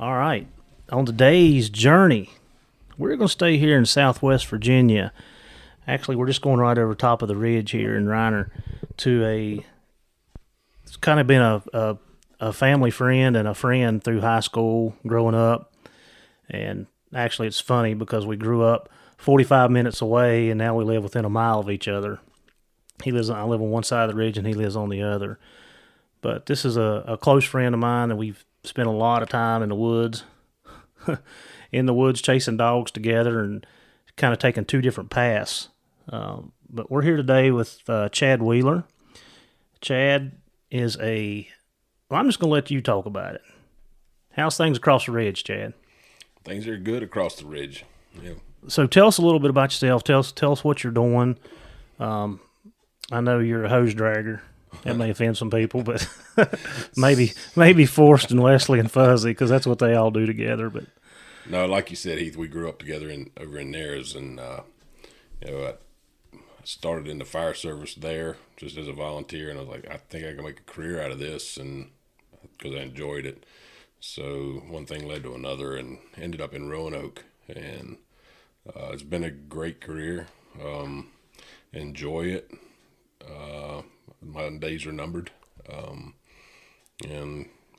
All right. On today's journey, we're going to stay here in Southwest Virginia. Actually, we're just going right over top of the ridge here in Reiner to it's kind of been a family friend and a friend through high school growing up. And actually, it's funny because we grew up 45 minutes away and now we live within a mile of each other. I live on one side of the ridge and he lives on the other. But this is a close friend of mine, and we've spent a lot of time in the woods, chasing dogs together and kind of taking two different paths. But we're here today with Chad Wheeler. Chad is I'm just going to let you talk about it. How's things across the ridge, Chad? Things are good across the ridge. Yeah. So tell us a little bit about yourself. Tell us what you're doing. I know you're a hose dragger. That may offend some people, but maybe Forrest and Wesley and Fuzzy, because that's what they all do together. But no, like you said, Heath, we grew up together over in Nares, and I started in the fire service there just as a volunteer, and I was like, I think I can make a career out of this, and because I enjoyed it. So one thing led to another, and ended up in Roanoke, and it's been a great career. Enjoy it. My days are numbered, and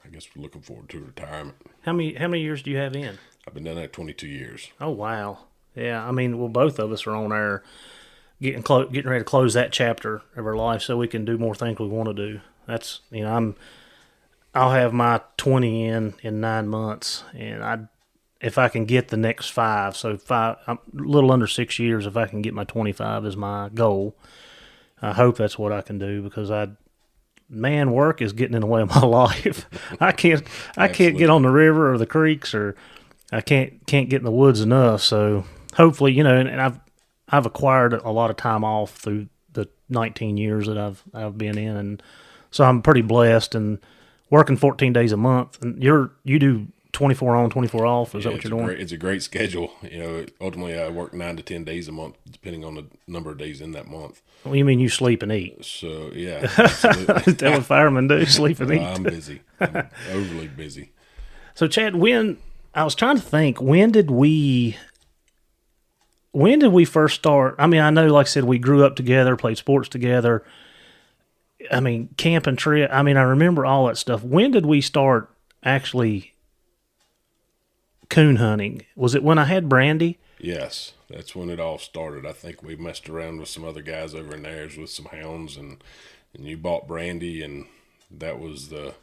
I guess we're looking forward to retirement. How many years do you have in? I've been doing that 22 years. Oh wow, yeah. I mean, well, both of us are on our getting ready to close that chapter of our life, so we can do more things we want to do. That's I'll have my 20 in 9 months, and if I can get the next 5, so I'm a little under 6 years. If I can get my 25 is my goal. I hope that's what I can do, because work is getting in the way of my life. I can't get on the river or the creeks, or I can't get in the woods enough. So hopefully, and I've acquired a lot of time off through the 19 years that I've been in, and so I'm pretty blessed and working 14 days a month. And you do 24 on, 24 off. Is that what you're doing? It's a great schedule. Ultimately I work 9 to 10 days a month, depending on the number of days in that month. Well, you mean you sleep and eat? So, yeah. Absolutely. That's what firemen do, sleep and eat. I'm busy. I'm overly busy. So, Chad, I was trying to think, when did we first start? I mean, I know, like I said, we grew up together, played sports together. I mean, camp and trip. I mean, I remember all that stuff. When did we start actually coon hunting? Was it when I had Brandy? Yes, that's when it all started. I think we messed around with some other guys over in theirs with some hounds, and you bought Brandy, and that was the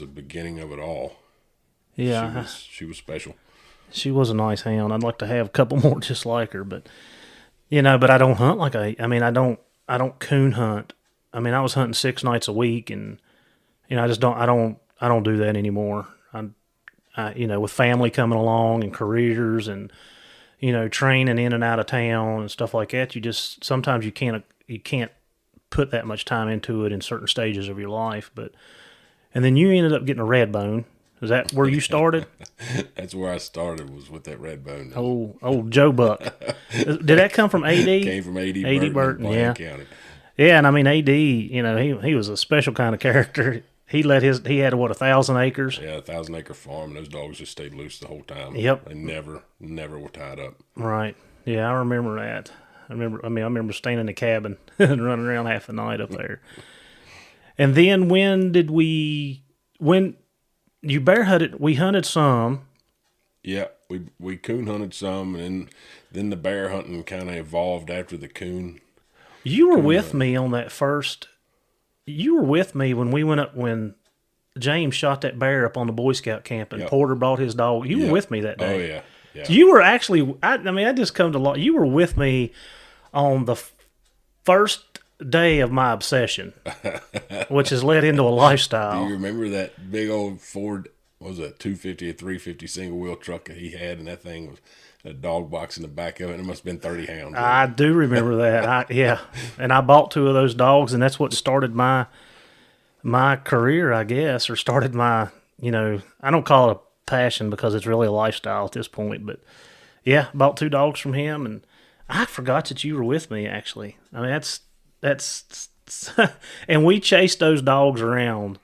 beginning of it all. Yeah, she was special. She was a nice hound. I'd like to have a couple more just like her, but but I don't hunt I don't coon hunt. I mean, I was hunting 6 nights a week, and I don't do that anymore. With family coming along and careers and training in and out of town and stuff like that, sometimes you can't put that much time into it in certain stages of your life. And then you ended up getting a red bone. Is that where you started? That's where I started, was with that red bone. Old Joe Buck. Did that come from AD? Came from AD Burton, yeah. County. Yeah, and I mean AD, he was a special kind of character. He had 1,000 acres? Yeah, 1,000-acre farm. Those dogs just stayed loose the whole time. Yep. They never were tied up. Right. Yeah, I remember that. I remember staying in the cabin and running around half the night up there. And then when you bear hunted, we hunted some. Yeah, we coon hunted some, and then the bear hunting kind of evolved after the coon. You were with me on that first. You were with me when we went up when James shot that bear up on the Boy Scout camp, and Porter brought his dog. You were with me that day. Oh yeah. So you were actually. I just come to lot. You were with me on the first day of my obsession, which has led into a lifestyle. Do you remember that big old Ford? What was it, 250 or 350 single wheel truck that he had, and that thing was a dog box in the back of it, and it must have been 30 hounds. I do remember that. And I bought 2 of those dogs, and that's what started my career, I guess, or started my, I don't call it a passion because it's really a lifestyle at this point, but yeah, bought 2 dogs from him, and I forgot that you were with me, actually. I mean, that's and we chased those dogs around,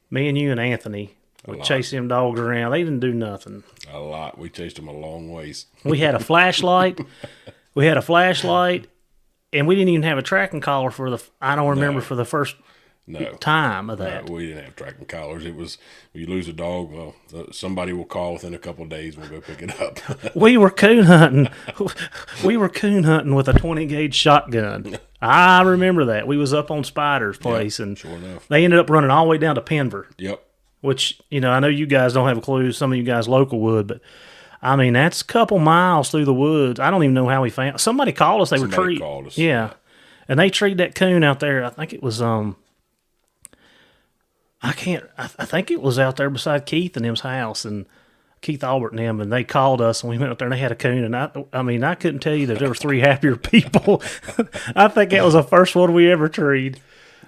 me and you and Anthony. We chased them dogs around. They didn't do nothing. A lot. We chased them a long ways. We had a flashlight. And we didn't even have a tracking collar for for the first time of that. No, we didn't have tracking collars. It was, you lose a dog, well, somebody will call within a couple of days and we'll go pick it up. We were coon hunting. We were coon hunting with a 20-gauge shotgun. I remember that. We was up on Spider's place, and sure enough. They ended up running all the way down to Penver. Yep. Which, I know you guys don't have a clue. Some of you guys local would, but I mean, that's a couple miles through the woods. I don't even know how we found. Somebody called us. Somebody called us. Yeah, and they treated that coon out there. I think it was I think it was out there beside Keith and him's house, and Keith Albert and them, and they called us, and we went up there and they had a coon, and I couldn't tell you that there were 3 happier people. I think that was the first one we ever treed.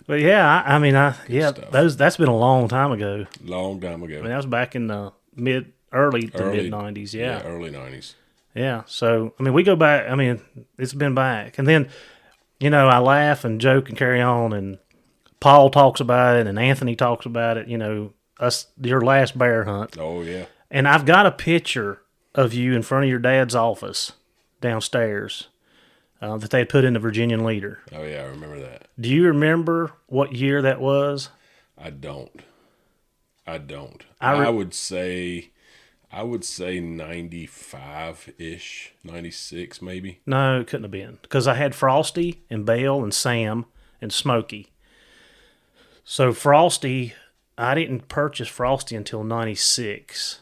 But that's been a long time ago. Long time ago. I mean, that was back in the early to mid 90s. Yeah, early 90s. Yeah. So we go back. It's been back, and then I laugh and joke and carry on, and Paul talks about it, and Anthony talks about it. Your last bear hunt. Oh yeah. And I've got a picture of you in front of your dad's office downstairs. That they had put in the Virginian Leader. Oh, yeah, I remember that. Do you remember what year that was? I don't. I would say 95-ish, 96 maybe. No, it couldn't have been. Because I had Frosty and Bale and Sam and Smokey. So Frosty, I didn't purchase Frosty until 96.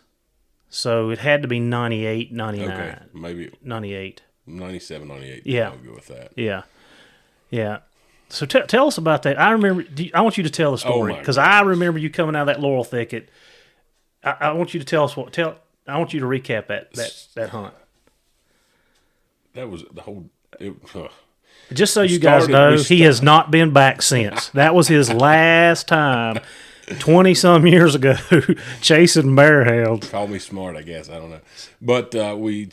So it had to be 98, 99. Okay, maybe 98. 97, 98. Yeah. I'll go with that. Yeah. Yeah. So tell us about that. I remember. I want you to tell the story because I remember you coming out of that laurel thicket. I want you to tell us I want you to recap that hunt. That was the whole. Just so you guys know, he has not been back since. That was his last time. 20-some years ago, chasing bear hounds. Call me smart, I guess. I don't know. But we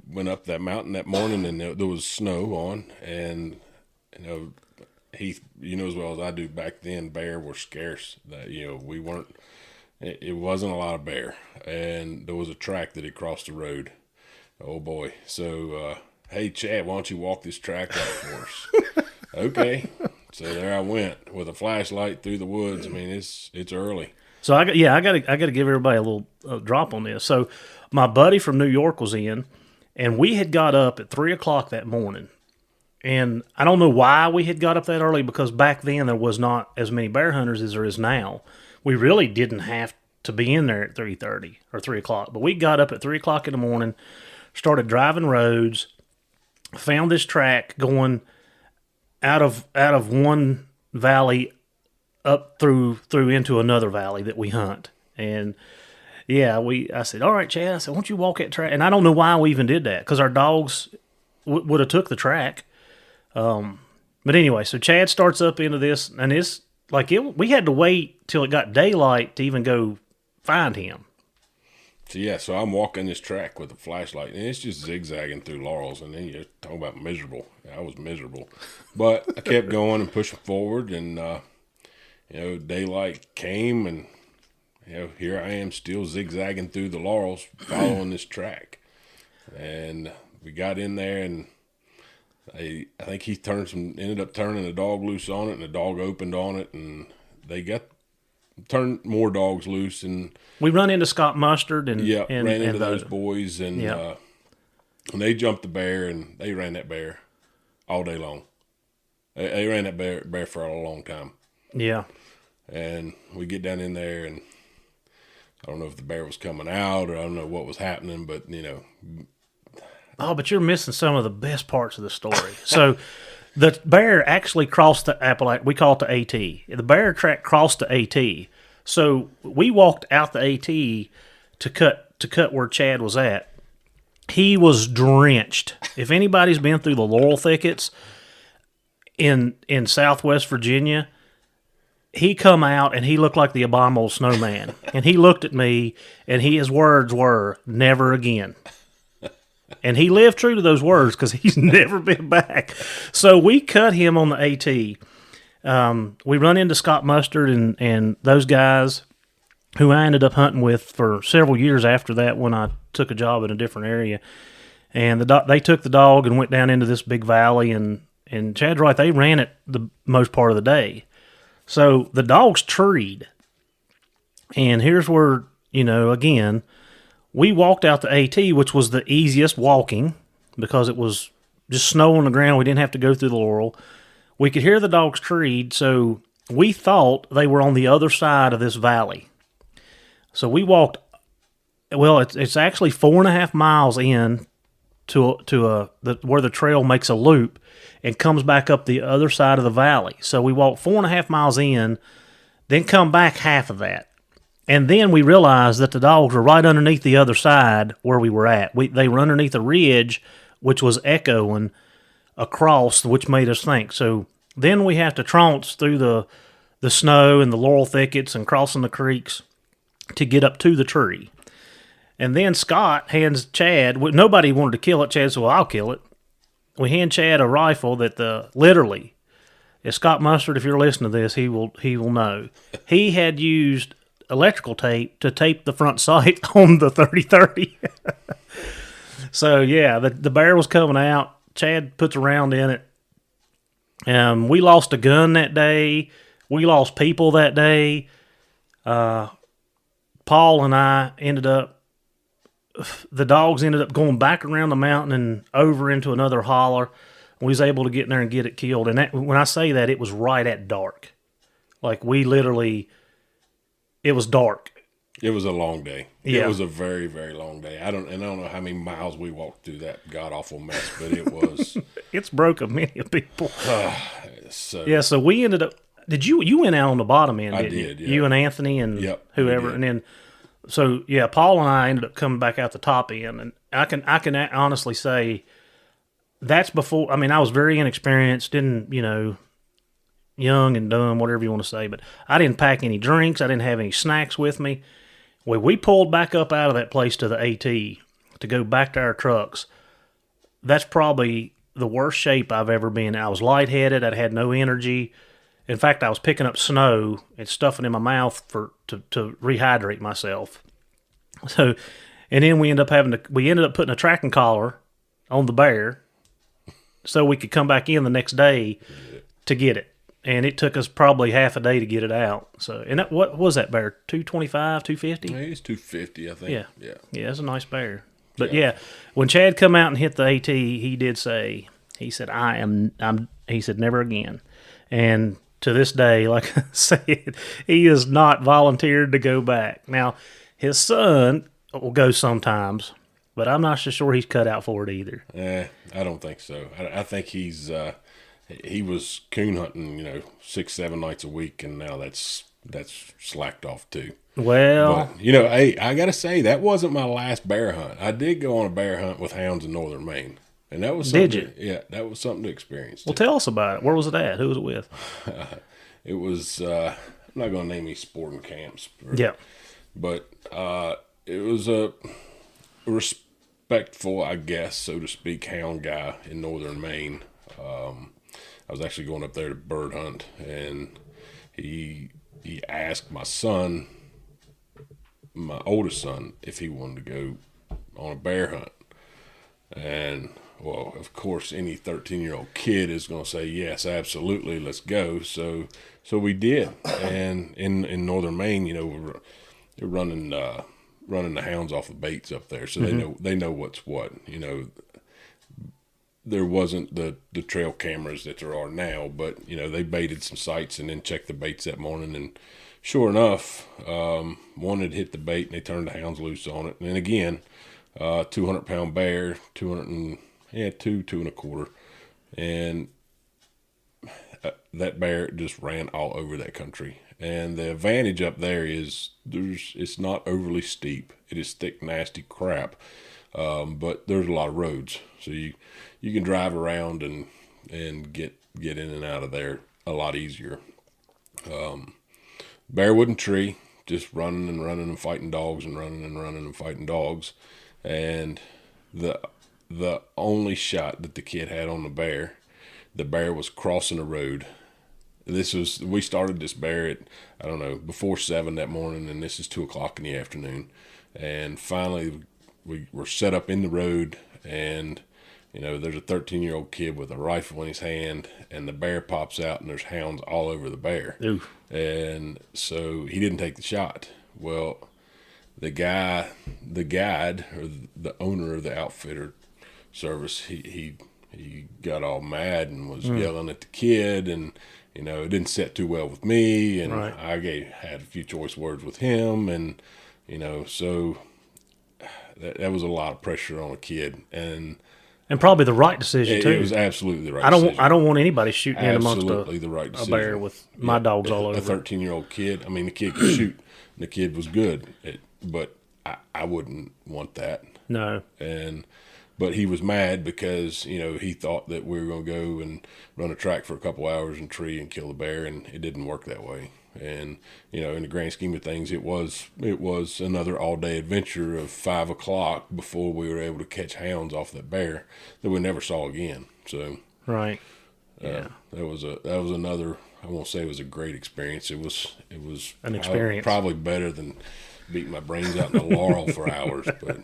went up that mountain that morning, and there was snow on. And, Heath, as well as I do, back then, bear were scarce. That we weren't, it wasn't a lot of bear. And there was a track that had crossed the road. Oh, boy. So, hey, Chad, why don't you walk this track out for us? Okay. So there I went with a flashlight through the woods. It's early. So I got to give everybody a little drop on this. So my buddy from New York was in, and we had got up at 3:00 that morning. And I don't know why we had got up that early, because back then there was not as many bear hunters as there is now. We really didn't have to be in there at 3:30 or 3:00, but we got up at 3:00 in the morning, started driving roads, found this track going out of one valley up through into another valley that we hunt. And I said, all right, Chad, I said, why don't you walk that track? And I don't know why we even did that, because our dogs would have took the track. But anyway, so Chad starts up into this, and it's like we had to wait till it got daylight to even go find him. So I'm walking this track with a flashlight, and it's just zigzagging through laurels, and then you're talking about miserable. I was miserable. But I kept going and pushing forward, and, daylight came, and, here I am still zigzagging through the laurels, following this track. And we got in there, and I think he ended up turning a dog loose on it, and the dog opened on it, and they turned more dogs loose, and we run into Scott Mustard and ran into those boys, and they jumped the bear, and they ran that bear all day long. They ran that bear for a long time. Yeah. And we get down in there, and I don't know if the bear was coming out, or I don't know what was happening, but Oh, but you're missing some of the best parts of the story. So the bear actually crossed the Appalachian. We call it the AT. The bear track crossed the AT. So we walked out the AT to cut where Chad was at. He was drenched. If anybody's been through the laurel thickets in Southwest Virginia, he come out and he looked like the abominable snowman. And he looked at me, and his words were, "Never again." And he lived true to those words, because he's never been back. So we cut him on the AT. We run into Scott Mustard and those guys, who I ended up hunting with for several years after that when I took a job in a different area. And they took the dog and went down into this big valley, and Chad's right, they ran it the most part of the day. So the dog's treed. And here's where, again, we walked out the AT, which was the easiest walking because it was just snow on the ground. We didn't have to go through the laurel. We could hear the dogs treed, so we thought they were on the other side of this valley. So we walked, well, it's actually 4.5 miles in to where the trail makes a loop and comes back up the other side of the valley. So we walked 4.5 miles in, then come back half of that. And then we realized that the dogs were right underneath the other side where we were at. They were underneath a ridge, which was echoing across, which made us think. So then we have to trounce through the snow and the laurel thickets and crossing the creeks to get up to the tree. And then Scott hands Chad, nobody wanted to kill it. Chad said, well, I'll kill it. We hand Chad a rifle that literally, if Scott Mustard, if you're listening to this, he will know. He had used electrical tape to tape the front sight on the 30-30. So, yeah, the bear was coming out. Chad puts a round in it. We lost a gun that day. We lost people that day. Paul and I the dogs ended up going back around the mountain and over into another holler. We was able to get in there and get it killed. And when I say that, it was right at dark. Like, it was dark. It was a long day. Yeah. It was a very, very long day. I don't know how many miles we walked through that god-awful mess, but it was... It's broken many people. So we ended up... You went out on the bottom end, didn't you? I did, yeah. You and Anthony and whoever. And then, Paul and I ended up coming back out the top end. And I can honestly say that's before... I mean, I was very inexperienced, young and dumb, whatever you want to say. But I didn't pack any drinks. I didn't have any snacks with me. When we pulled back up out of that place to the AT to go back to our trucks, that's probably the worst shape I've ever been in. I was lightheaded. I had no energy. In fact, I was picking up snow and stuffing in my mouth to rehydrate myself. So, and then we ended up putting a tracking collar on the bear so we could come back in the next day to get it. And it took us probably half a day to get it out. So, and what was that bear? 225, 250? Yeah, it's 250, I think. Yeah, it's a nice bear. But when Chad come out and hit the AT, he did say, he said, he said, never again. And to this day, like I said, he is not volunteered to go back. Now, his son will go sometimes, but I'm not so sure he's cut out for it either. I don't think so. I think he was coon hunting, 6-7 nights a week, and now that's slacked off too. Well, but, hey, I gotta say that wasn't my last bear hunt. I did go on a bear hunt with hounds in northern Maine, and that was something. Did you? Yeah, that was something to experience. Well, tell us about it. Where was it at? Who was it with? It was. I'm not gonna name any sporting camps. But it was a respectful, I guess, so to speak, hound guy in northern Maine. I was actually going up there to bird hunt, and he asked my son, my oldest son, if he wanted to go on a bear hunt. And, well, of course, any 13-year-old kid is going to say, yes, absolutely, let's go. So we did. And in northern Maine, they're running the hounds off of baits up there, so they know what's what. There wasn't the trail cameras that there are now, but they baited some sites and then checked the baits that morning, and sure enough, one had hit the bait and they turned the hounds loose on it. And then again, 200-pound bear, 2.25, and that bear just ran all over that country. And the advantage up there is it's not overly steep. It is thick, nasty crap, but there's a lot of roads, so you can drive around and get in and out of there a lot easier. Bear wouldn't tree, just running and fighting dogs and running and fighting dogs. And the only shot that the kid had on the bear was crossing the road we started this bear at, I don't know, before 7 that morning, and this is 2:00 in the afternoon. And finally we were set up in the road, and, there's a 13-year-old kid with a rifle in his hand, and the bear pops out, and there's hounds all over the bear. Ooh. And so he didn't take the shot. Well, the guide, or the owner of the outfitter service, he got all mad and was yelling at the kid, and it didn't set too well with me, and Right. I had a few choice words with him, and so that was a lot of pressure on a kid, and probably the right decision too. It was absolutely the right decision. I don't want anybody shooting in amongst Absolutely the right a decision. bear with my dogs all over. A 13-year-old kid. I mean, the kid could shoot, and the kid was good, but I wouldn't want that. No. But he was mad because, he thought that we were going to go and run a track for a couple hours and tree and kill the bear, and it didn't work that way. And, in the grand scheme of things, it was another all-day adventure of 5 o'clock before we were able to catch hounds off that bear that we never saw again. So, right. Yeah. That was another, I won't say it was a great experience. It was an experience. Probably better than beating my brains out in the laurel for hours, but...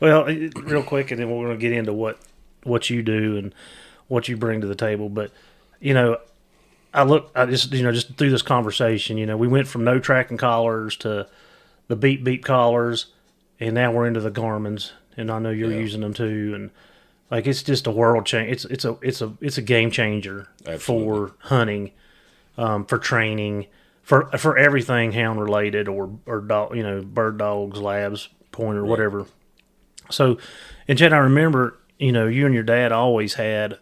Well, real quick, and then we're going to get into what you do and what you bring to the table. But, I just through this conversation, we went from no tracking collars to the beep collars, and now we're into the Garmins, and I know you're using them too. And like, it's just a world change. It's a game changer. Absolutely. For hunting, for training, for everything hound related or dog, bird dogs, labs, pointer, right. Whatever. So, and Chad, I remember, you and your dad always had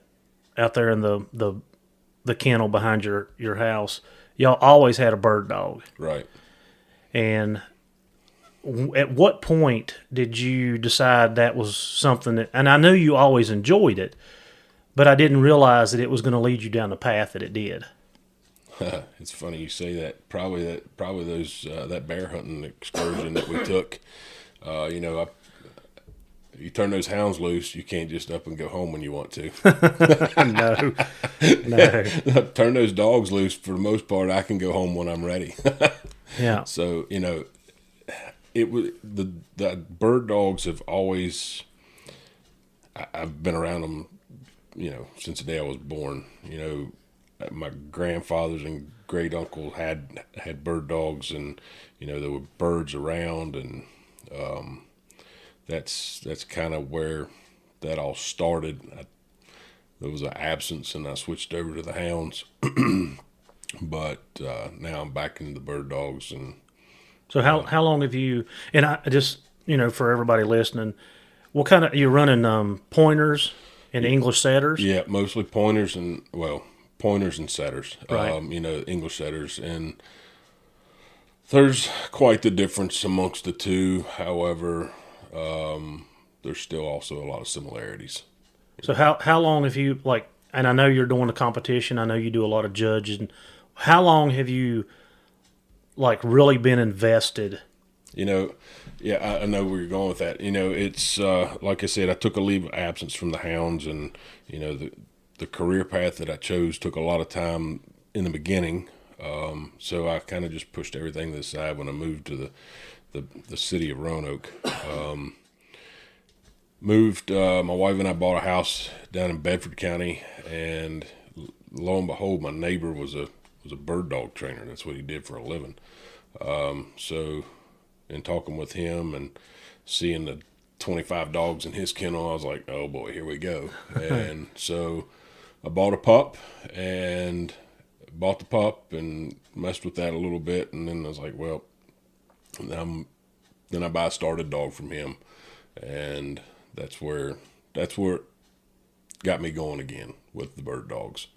out there in the kennel behind your house, y'all always had a bird dog. Right. And at what point did you decide that was something that, and I knew you always enjoyed it, but I didn't realize that it was going to lead you down the path that it did. It's funny you say that. Probably those that bear hunting excursion that we took, you turn those hounds loose, you can't just up and go home when you want to. No. Turn those dogs loose, for the most part, I can go home when I'm ready. Yeah. So, it was the bird dogs have always, I've been around them, since the day I was born. My grandfathers and great uncles had bird dogs, and, there were birds around, and, that's kind of where that all started. There was an absence, and I switched over to the hounds. But now I'm back into the bird dogs. And so how long have you? And I just for everybody listening, what kind of you're running pointers and English setters? Yeah, mostly pointers and setters. Right. English setters, and there's quite the difference amongst the two. However, there's still also a lot of similarities. So how long have you, and I know you're doing the competition, I know you do a lot of judging. How long have you really been invested? I know where you're going with that. It's like I said, I took a leave of absence from the hounds, and the career path that I chose took a lot of time in the beginning. So I kind of just pushed everything to the side when I moved to the city of Roanoke. My wife and I bought a house down in Bedford County, and lo and behold, my neighbor was a bird dog trainer. That's what he did for a living. So in talking with him and seeing the 25 dogs in his kennel, I was like, oh boy, here we go. And so I bought the pup and messed with that a little bit, and then I was like, well, then I buy a started dog from him, and that's where it got me going again with the bird dogs.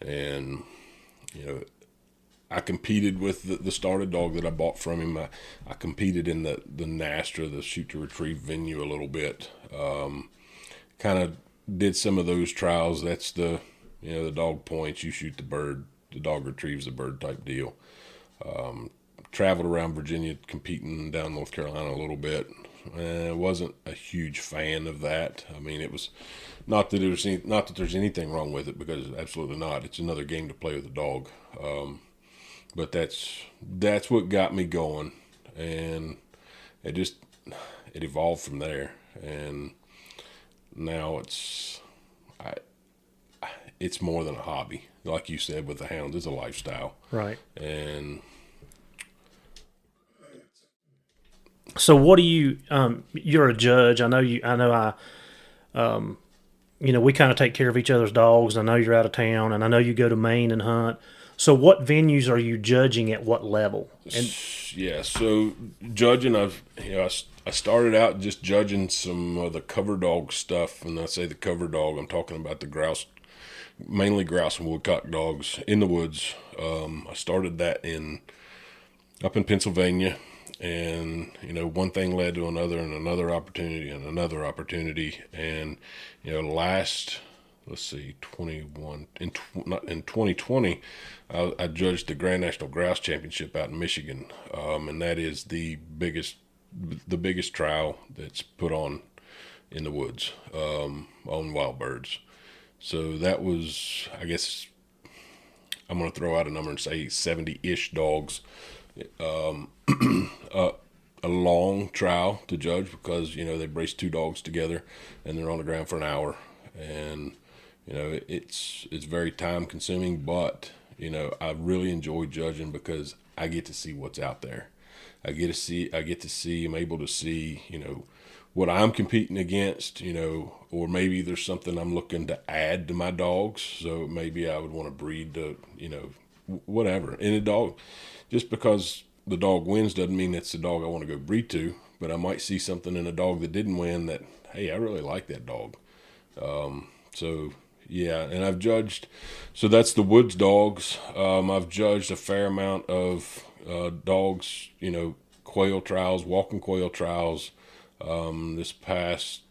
And I competed with the started dog that I bought from him. I competed in the NASTRA, the shoot to retrieve venue, a little bit. Kind of did some of those trials. That's the dog points, you shoot the bird, the dog retrieves the bird type deal. Traveled around Virginia competing, down North Carolina a little bit. I wasn't a huge fan of that. I mean, it was not that there's anything wrong with it, because absolutely not. It's another game to play with a dog. But that's what got me going, and it evolved from there. And now it's more than a hobby. Like you said, with the hounds, it's a lifestyle. Right. And so what do you, you're a judge. We kind of take care of each other's dogs. I know you're out of town, and I know you go to Maine and hunt. So what venues are you judging at what level? So judging, I started out just judging some of the cover dog stuff. And I say the cover dog, I'm talking about the grouse, mainly grouse and woodcock dogs in the woods. I started that up in Pennsylvania, and one thing led to another, and another opportunity, and another opportunity. And let's see, 2020, I judged the Grand National Grouse Championship out in Michigan, and that is the biggest trial that's put on in the woods on wild birds. So that was, I guess, I'm going to throw out a number and say 70-ish dogs. A long trial to judge, because they brace two dogs together and they're on the ground for an hour, and it's very time consuming, but I really enjoy judging because I get to see what's out there. I'm able to see what I'm competing against, or maybe there's something I'm looking to add to my dogs. So maybe I would want to breed whatever. And a dog, just because the dog wins doesn't mean that's the dog I want to go breed to, but I might see something in a dog that didn't win that, hey, I really like that dog. So yeah, and I've judged, so that's the woods dogs. I've judged a fair amount of dogs, quail trials, walking quail trials. This past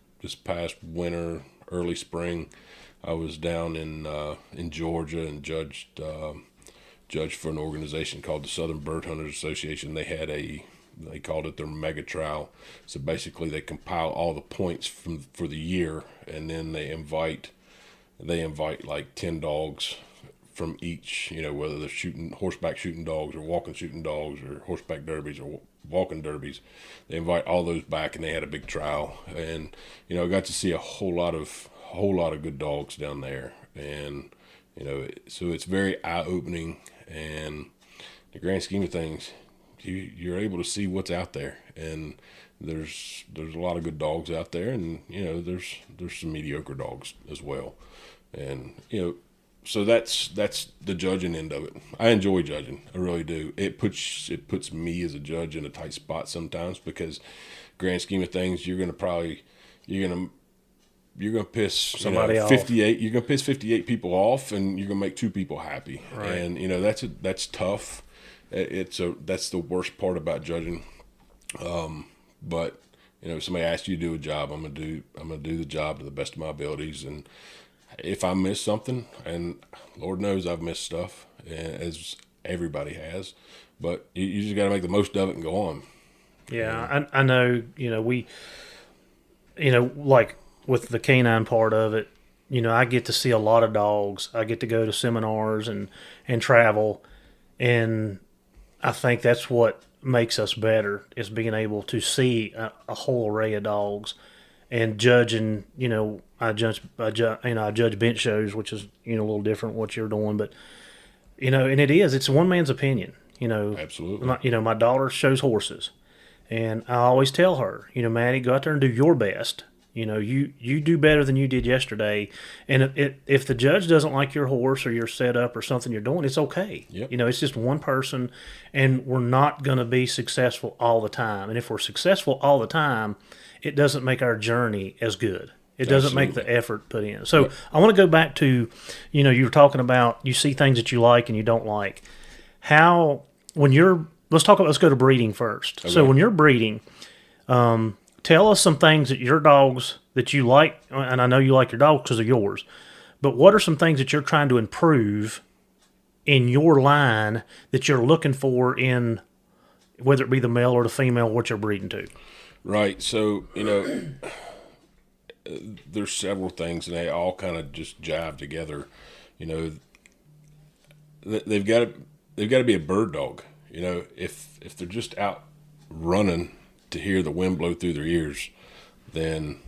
winter, early spring, I was down in Georgia and judged for an organization called the Southern Bird Hunters Association. They called it their mega trial. So basically they compile all the points for the year, and then they invite like 10 dogs from each, whether they're horseback shooting dogs or walking shooting dogs or horseback derbies or walking derbies. They invite all those back, and they had a big trial. And I got to see a whole lot of good dogs down there. And so it's very eye-opening, and in the grand scheme of things, you're able to see what's out there, and there's a lot of good dogs out there, and there's some mediocre dogs as well. And so that's the judging end of it. I enjoy judging, I really do. It puts me as a judge in a tight spot sometimes, because grand scheme of things, you're gonna piss somebody off. 58. You're gonna piss 58 people off, and you're gonna make 2 people happy. Right. And that's tough. That's the worst part about judging. But if somebody asks you to do a job, I'm gonna do the job to the best of my abilities. And if I miss something, and Lord knows I've missed stuff, as everybody has, but you just got to make the most of it and go on. Yeah, I know. We, like with the canine part of it, I get to see a lot of dogs. I get to go to seminars and travel, and I think that's what makes us better, is being able to see a whole array of dogs and judging. I judge bench shows, which is a little different what you're doing, but and it's one man's opinion. Absolutely. My daughter shows horses, and I always tell her, Maddie, go out there and do your best. You do better than you did yesterday. And if the judge doesn't like your horse or your setup or something you're doing, it's okay. Yep. It's just one person, and we're not going to be successful all the time. And if we're successful all the time, it doesn't make our journey as good. It doesn't make the effort put in. So I want to go back to, you were talking about, you see things that you like and you don't like. Let's go to breeding first. Okay. So when you're breeding, tell us some things that your dogs that you like, and I know you like your dogs because of yours, but what are some things that you're trying to improve in your line that you're looking for in, whether it be the male or the female, what you're breeding to? Right. So, there's several things, and they all kind of just jive together. You know, they've got to be a bird dog. If they're just out running to hear the wind blow through their ears, then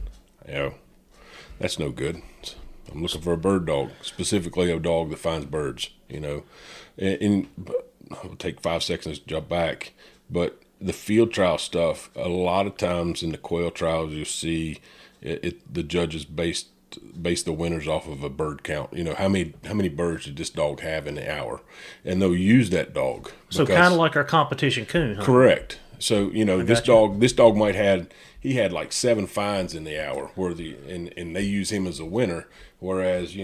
that's no good. I'm looking for a bird dog, specifically a dog that finds birds. And I'll take 5 seconds to jump back, but the field trial stuff, a lot of times in the quail trials, you'll see the judges base the winners off of a bird count. How many birds did this dog have in the hour, and they'll use that dog. So kind of like our competition coon, huh? Correct. So this dog might had like 7 finds in the hour, and they use him as a winner. Whereas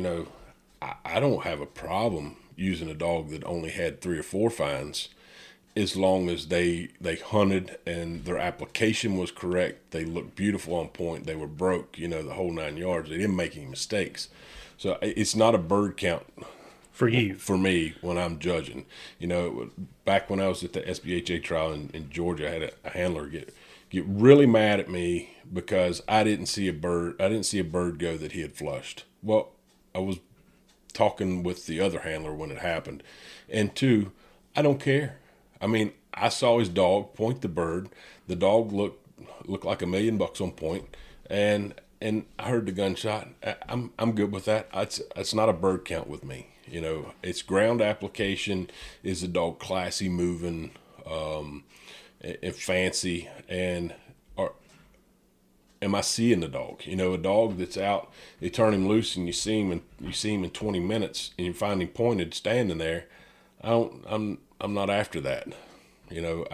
I don't have a problem using a dog that only had 3 or 4 finds, as long as they hunted and their application was correct. They looked beautiful on point. They were broke, the whole 9 yards. They didn't make any mistakes. So it's not a bird count for you. For me, when I'm judging. Back when I was at the SBHA trial in Georgia, I had a handler get really mad at me because I didn't see a bird go that he had flushed. Well, I was talking with the other handler when it happened. And 2, I don't care. I mean, I saw his dog point the bird. The dog looked like $1 million on point, and I heard the gunshot. I'm good with that. It's not a bird count with me. It's ground application. Is the dog classy, moving, and fancy, and am I seeing the dog? A dog that's out, they turn him loose and you see him in 20 minutes and you find him pointed standing there. I'm not after that. You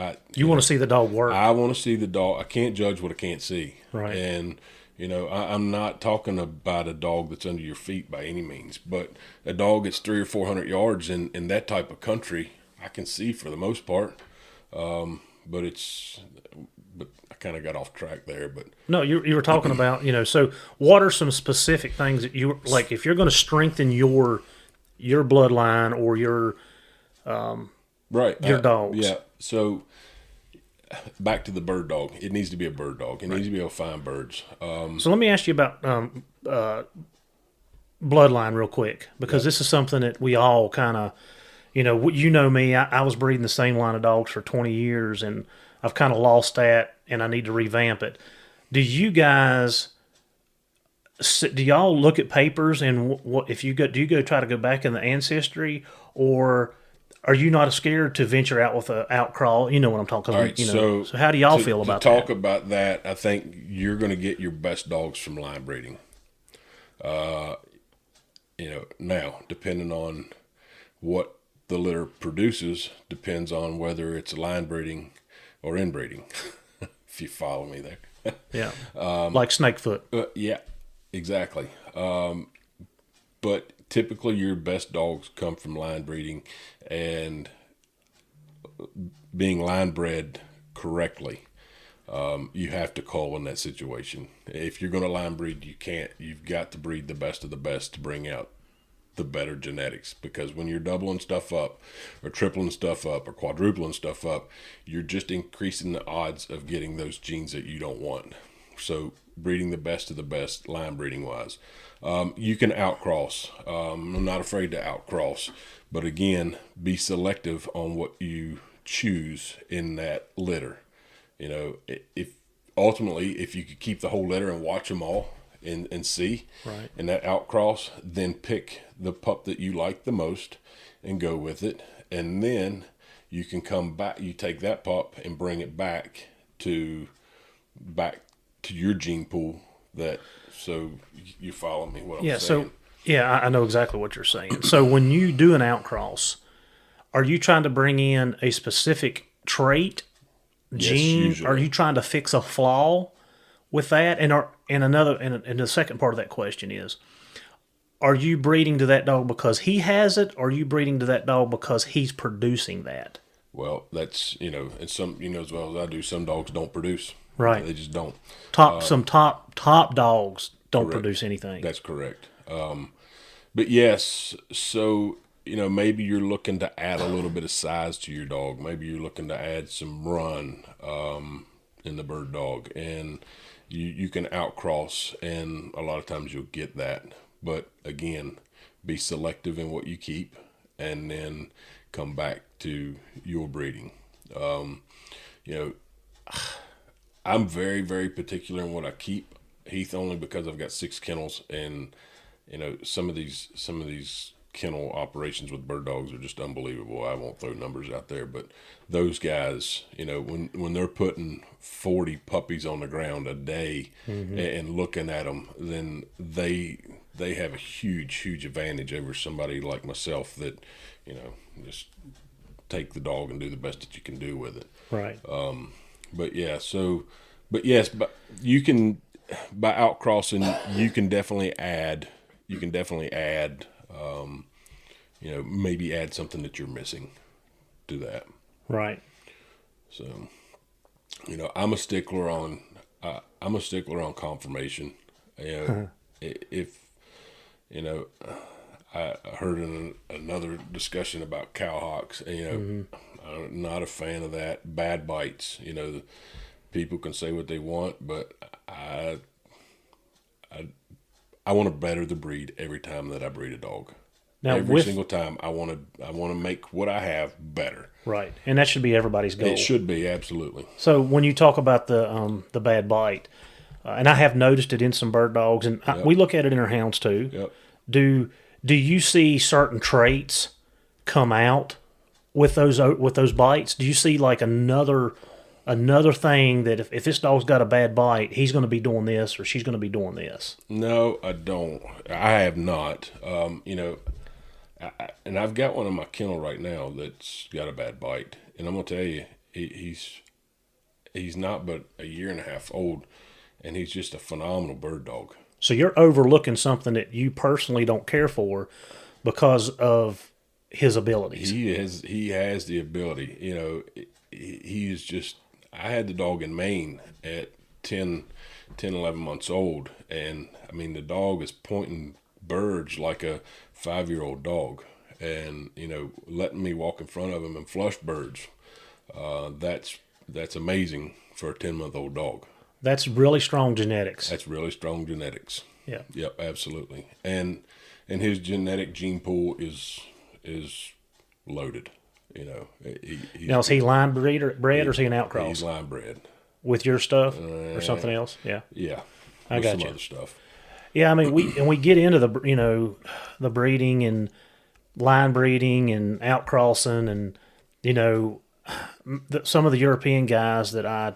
want to see the dog work. I want to see the dog. I can't judge what I can't see. Right. And I'm not talking about a dog that's under your feet by any means, but a dog that's 300 or 400 yards in that type of country, I can see for the most part. But I kind of got off track there. But no, you were talking about So what are some specific things that you like if you're going to strengthen your bloodline or your your dogs? Yeah. So back to the bird dog. It needs to be a bird dog. It needs to be able to find birds. So let me ask you about bloodline real quick, because this is something that we all kind of, me, I was breeding the same line of dogs for 20 years, and I've kind of lost that, and I need to revamp it. Do you guys, do y'all look at papers, and what if you go, do you go try to go back in the ancestry, or are you not scared to venture out with an outcrawl? You know what I'm talking about. Right, so how do y'all feel about that? To talk about that, I think you're going to get your best dogs from line breeding. Now, depending on what the litter produces, depends on whether it's line breeding or inbreeding, if you follow me there. Yeah, like snakefoot. Yeah, exactly. But typically your best dogs come from line breeding and being line bred correctly. You have to call in that situation. If you're going to line breed, you've got to breed the best of the best to bring out the better genetics, because when you're doubling stuff up or tripling stuff up or quadrupling stuff up, you're just increasing the odds of getting those genes that you don't want. So breeding the best of the best, line breeding wise. You can outcross. I'm not afraid to outcross, but again, be selective on what you choose in that litter. If you could keep the whole litter and watch them all and see, right, and that outcross, then pick the pup that you like the most and go with it. And then you can come back, you take that pup and bring it back to your gene pool. So you follow me what I'm saying? So I know exactly what you're saying. So when you do an outcross, are you trying to bring in a specific trait, gene? Yes, are you trying to fix a flaw with that? And the second part of that question is, are you breeding to that dog because he has it, or are you breeding to that dog because he's producing that? Well, that's, and some, as well as I do, some dogs don't produce. Right. They just don't. Some top dogs don't correct. produce anything. That's correct. But yes, so, maybe you're looking to add a little bit of size to your dog. Maybe you're looking to add some run, in the bird dog, and you can outcross, and a lot of times you'll get that. But again, be selective in what you keep, and then come back to your breeding. I'm very, very particular in what I keep, Heath, only because I've got 6 kennels, and some of these kennel operations with bird dogs are just unbelievable. I won't throw numbers out there, but those guys, when they're putting 40 puppies on the ground a day and looking at them, then they have a huge advantage over somebody like myself that, just take the dog and do the best that you can do with it. Right. But you can, by outcrossing, you can definitely add, maybe add something that you're missing to that. Right. So, I'm a stickler on conformation. If, I heard in another discussion about cowhawks, I'm not a fan of that. Bad bites, people can say what they want, but I want to better the breed every time that I breed a dog. Now, every single time, I want to make what I have better. Right, and that should be everybody's goal. It should be, absolutely. So when you talk about the bad bite, and I have noticed it in some bird dogs, and we look at it in our hounds too. Yep. Do you see certain traits come out with those bites? Do you see like another thing that if this dog's got a bad bite, he's going to be doing this or she's going to be doing this? No, I don't. I have not. And I've got one in my kennel right now that's got a bad bite, and I'm going to tell you, he's not but a year and a half old, and he's just a phenomenal bird dog. So you're overlooking something that you personally don't care for because of his abilities. He has the ability. He is just. I had the dog in Maine at 10, 11 months old, and I mean the dog is pointing birds like a 5-year-old dog, and letting me walk in front of him and flush birds. That's amazing for a 10-month-old dog. That's really strong genetics. Yeah. Yep, absolutely. And his genetic gene pool is loaded. Now, is he line bred or is he an outcross? He's line bred. With your stuff or something else? Yeah. Yeah. I got some you. Other stuff. Yeah, I mean, we get into the breeding and line breeding and outcrossing, and some of the European guys that I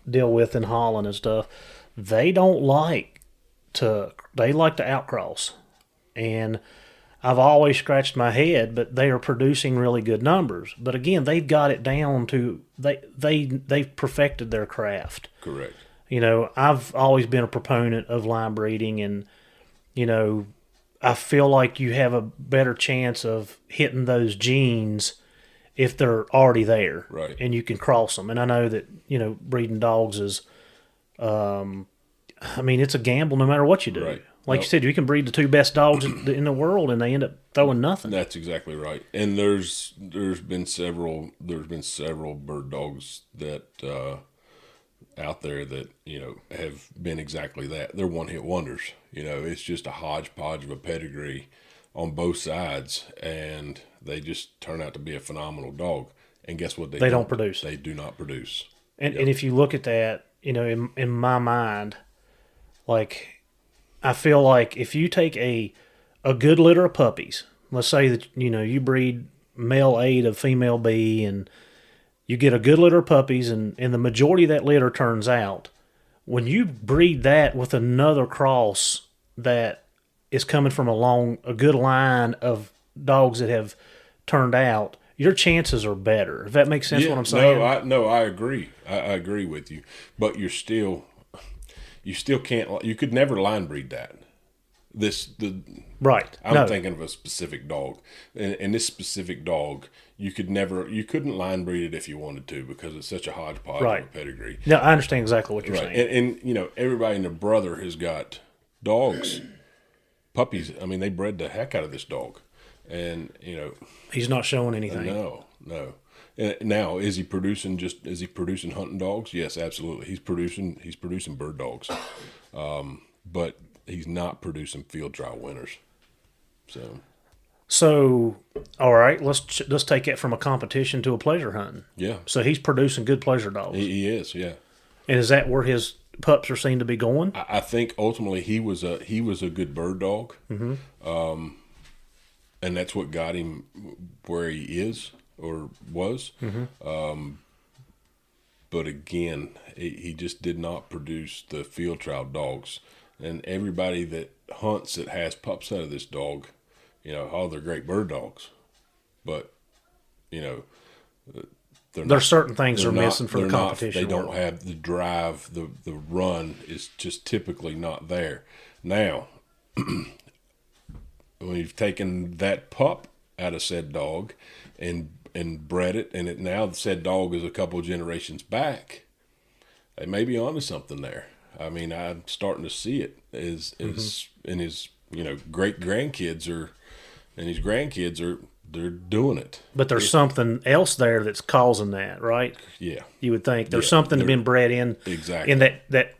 deal with in Holland and stuff, they like to outcross. And I've always scratched my head, but they are producing really good numbers. But again, they've got it down to they've perfected their craft. Correct. I've always been a proponent of line breeding, and I feel like you have a better chance of hitting those genes if they're already there, right? And you can cross them. And I know that breeding dogs is, it's a gamble no matter what you do. Right. Like you said, you can breed the 2 best dogs in the world, and they end up throwing nothing. That's exactly right. And there's been several bird dogs that out there that have been exactly that. They're one-hit wonders. It's just a hodgepodge of a pedigree on both sides, and they just turn out to be a phenomenal dog. And guess what? They don't produce. They do not produce. And if you look at that, in my mind, like, I feel like if you take a good litter of puppies, let's say that you breed male A to female B, and you get a good litter of puppies, and the majority of that litter turns out. When you breed that with another cross that is coming from a good line of dogs that have turned out, your chances are better. If that makes sense, what I'm saying? I agree. I agree with you. But you still can't. You could never line breed that. Right. I'm thinking of a specific dog, and this specific dog, you couldn't line breed it if you wanted to, because it's such a hodgepodge of a pedigree. Yeah, I understand exactly what you're saying. And everybody and their brother has got dogs, puppies. I mean, they bred the heck out of this dog, and he's not showing anything. No. Now, is he producing hunting dogs? Yes, absolutely. He's producing bird dogs, but he's not producing field trial winners. So, all right, let's take it from a competition to a pleasure hunting. Yeah. So he's producing good pleasure dogs. He is, yeah. And is that where his pups are seen to be going? I think ultimately he was a good bird dog, and that's what got him where he is or was. But again, he just did not produce the field trial dogs. And everybody that hunts that has pups out of this dog, they're great bird dogs, but there's certain things they're missing for the competition. They don't have the drive. The run is just typically not there. Now, when you've taken that pup out of said dog and bred it, and now the said dog is a couple of generations back, they may be onto something there. I mean, I'm starting to see it in his great grandkids his grandkids are. They're doing it. But there's something else there that's causing that, right? Yeah. You would think there's something been bred in exactly in that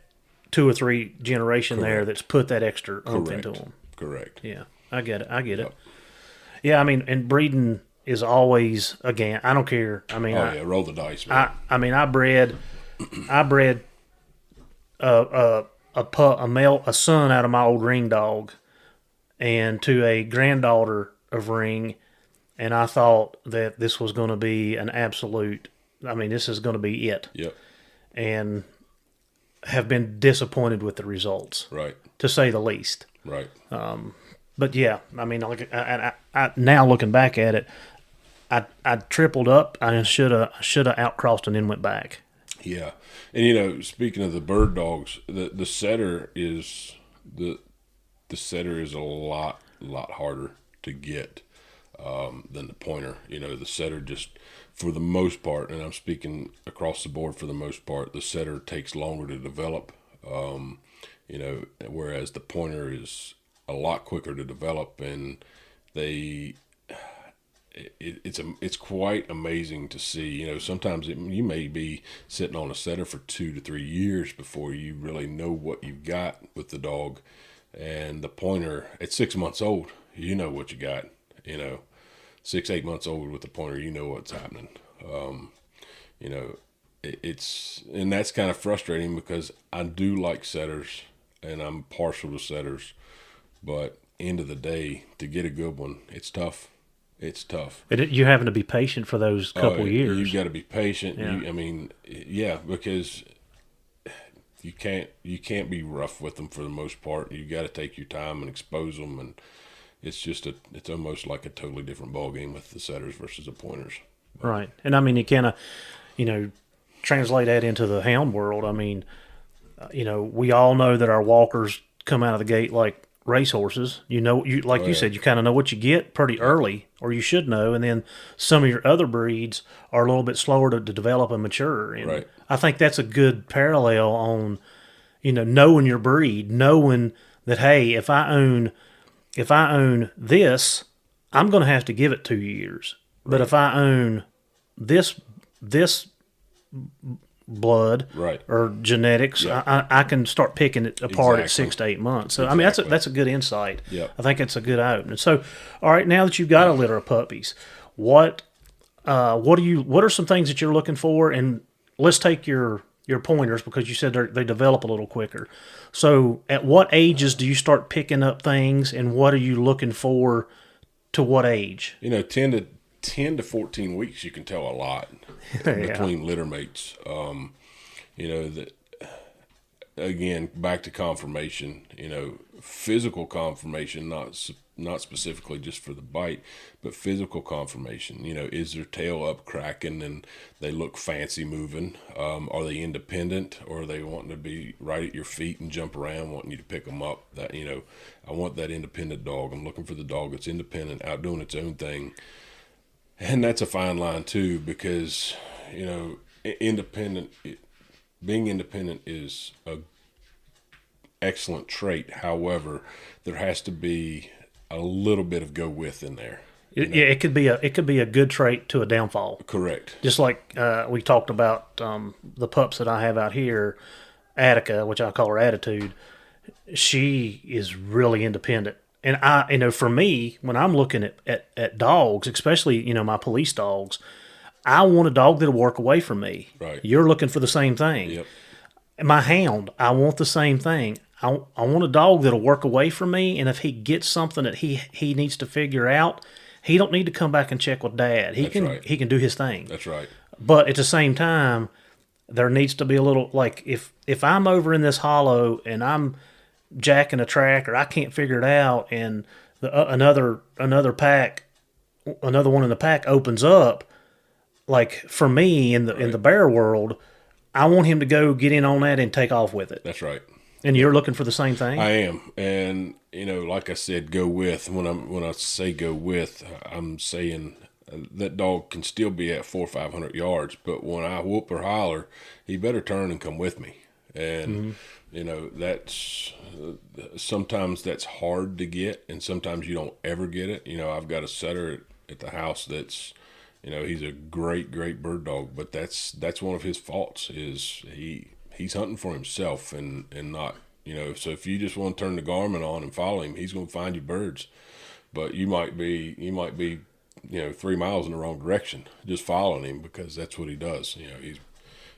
2 or 3 generation Correct. there that's put that extra oomph into them. Correct. Yeah, I get it. Yep. Yeah, I mean, and breeding is always, again, I don't care. I mean, roll the dice, man. I bred a son out of my old ring dog, and to a granddaughter of ring. And I thought that this was going to be an absolute, this is going to be it. Yep. And have been disappointed with the results. Right. To say the least. Right. But yeah, I now looking back at it, I tripled up. I should have outcrossed and then went back. Yeah. And, speaking of the bird dogs, the setter is a lot harder to get. Than the pointer. The setter just, for the most part, and I'm speaking across the board for the most part, the setter takes longer to develop, whereas the pointer is a lot quicker to develop, and it's quite amazing to see. Sometimes you may be sitting on a setter for 2 to 3 years before you really know what you've got with the dog, and the pointer at 6 months old, you know what you got. 6-8 months old with the pointer, you know what's happening. It's and that's kind of frustrating because I do like setters and I'm partial to setters, but end of the day, to get a good one, it's tough. It's tough. You having to be patient for those couple years. You got to be patient. Yeah. Because you can't be rough with them for the most part. You got to take your time and expose them, and it's almost like a totally different ball game with the setters versus the pointers. Right. And you kind of, translate that into the hound world. We all know that our walkers come out of the gate like racehorses. You said, you kind of know what you get pretty early, or you should know. And then some of your other breeds are a little bit slower to develop and mature. And right. I think that's a good parallel on, knowing your breed, knowing that, hey, if I own this, I'm going to have to give it 2 years. Right. But if I own this blood right. or genetics, yeah. I can start picking it apart at 6 to 8 months. So exactly. that's a good insight. Yep. I think it's a good opening. So, all right, now that you've got a litter of puppies, what are some things that you're looking for? And let's take your pointers, because you said they develop a little quicker. So at what ages do you start picking up things, and what are you looking for to what age? 10 to 14 weeks, you can tell a lot between litter mates. That again, back to confirmation, physical confirmation, not specifically just for the bite, but physical confirmation. Is their tail up cracking and they look fancy moving? Are they independent, or are they wanting to be right at your feet and jump around, wanting you to pick them up? That, I want that independent dog. I'm looking for the dog that's independent, out doing its own thing. And that's a fine line too, because, being independent is a excellent trait. However, there has to be a little bit of go with in there. Yeah, it could be a good trait to a downfall. Correct. Just like we talked about the pups that I have out here, Attica, which I call her Attitude. She is really independent, and for me, when I'm looking at dogs, especially my police dogs, I want a dog that'll work away from me. Right. You're looking for the same thing. Yep. My hound, I want the same thing. I want a dog that'll work away from me, and if he gets something that he needs to figure out, he don't need to come back and check with Dad. He can do his thing. That's right. But at the same time, there needs to be a little, like, if I'm over in this hollow and I'm jacking a track or I can't figure it out, and another one in the pack opens up, like for me in the bear world, I want him to go get in on that and take off with it. That's right. And you're looking for the same thing? I am. And, like I said, go with. When I say go with, I'm saying that dog can still be at 400 or 500 yards, but when I whoop or holler, he better turn and come with me. And, that's sometimes that's hard to get, and sometimes you don't ever get it. I've got a setter at the house that's, he's a great, great bird dog, but that's one of his faults is he's hunting for himself and not, so if you just want to turn the Garmin on and follow him, he's going to find you birds, but you might be 3 miles in the wrong direction just following him, because that's what he does.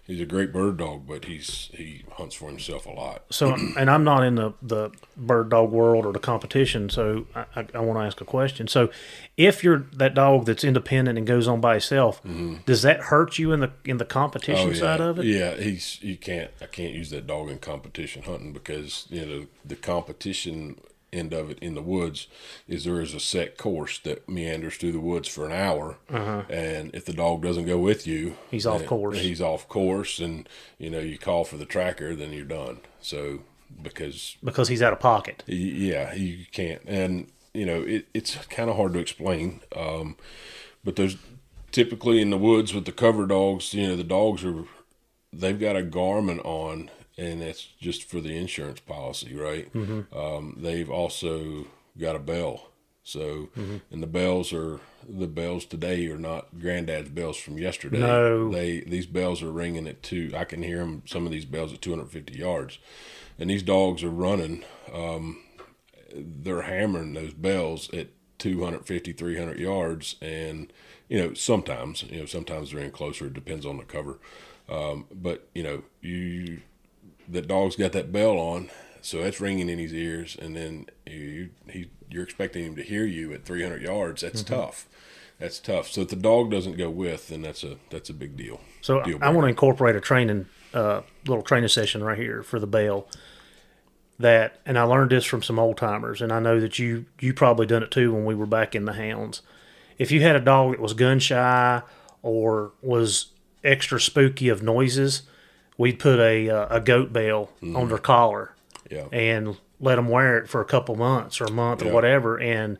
He's a great bird dog, but he hunts for himself a lot. So, and I'm not in the bird dog world or the competition, so I want to ask a question. So, if you're that dog that's independent and goes on by himself, does that hurt you in the competition side of it? Yeah, I can't use that dog in competition hunting, because the competition end of it in the woods is there is a set course that meanders through the woods for an hour, and if the dog doesn't go with you, he's off course, and you call for the tracker, then you're done. So because he's out of pocket, you can't, and it's kind of hard to explain, but there's typically in the woods with the cover dogs, the dogs they've got a Garmin on, and that's just for the insurance policy, right? They've also got a bell. So, and the bells today are not Granddad's bells from yesterday. No. These bells are ringing at I can hear them, some of these bells at 250 yards. And these dogs are running, they're hammering those bells at 250, 300 yards. And, sometimes they're in closer. It depends on the cover. But, that dog's got that bell on, so that's ringing in his ears, and then you're expecting him to hear you at 300 yards. That's tough. That's tough. So if the dog doesn't go with, then that's a big deal. So I want to incorporate a little training session right here for the bell. And I learned this from some old timers, and I know that you probably done it too when we were back in the hounds. If you had a dog that was gun shy or was extra spooky of noises, we'd put a goat bell on their collar, and let them wear it for a couple months or a month or whatever, and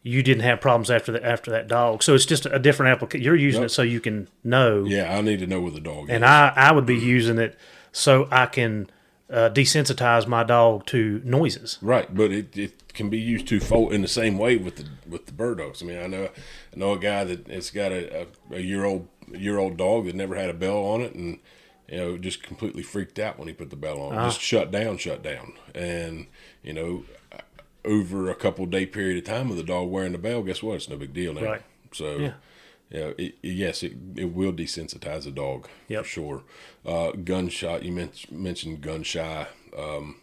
you didn't have problems after that dog. So it's just a different application. You're using it so you can know. Yeah, I need to know where the dog is. And I would be using it so I can desensitize my dog to noises. Right, but it can be used twofold in the same way with the bird dogs. I mean, I know a guy that has got a year old dog that never had a bell on it, and just completely freaked out when he put the bell on. Just shut down. And, over a couple day period of time with the dog wearing the bell, guess what? It's no big deal now. Right. So, yes, it will desensitize a dog for sure. Gunshot, you mentioned gun shy. I'm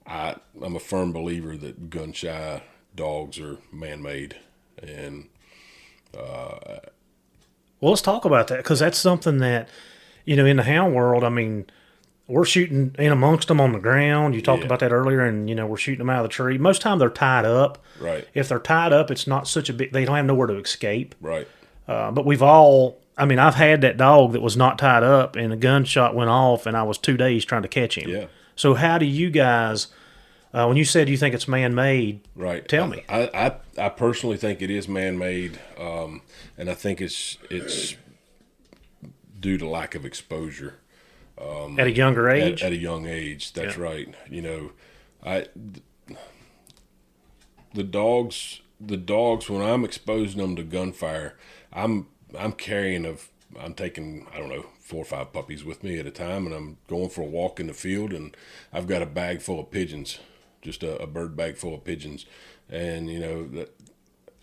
a firm believer that gun shy dogs are man-made. And, well, let's talk about that, because that's something that, in the hound world, I mean, we're shooting in amongst them on the ground. You talked about that earlier, and, we're shooting them out of the tree. Most of the time they're tied up. Right. If they're tied up, it's not such a big, they don't have nowhere to escape. Right. But I've had that dog that was not tied up, and a gunshot went off, and I was 2 days trying to catch him. Yeah. So how do you guys, when you said you think it's man-made, right? Tell me. I personally think it is man-made, and I think it's due to lack of exposure. At a younger age? At a young age, that's right. The dogs the dogs, when I'm exposing them to gunfire, I'm taking, I don't know, 4 or 5 puppies with me at a time, and I'm going for a walk in the field, and I've got a bag full of pigeons, just a bird bag full of pigeons, and that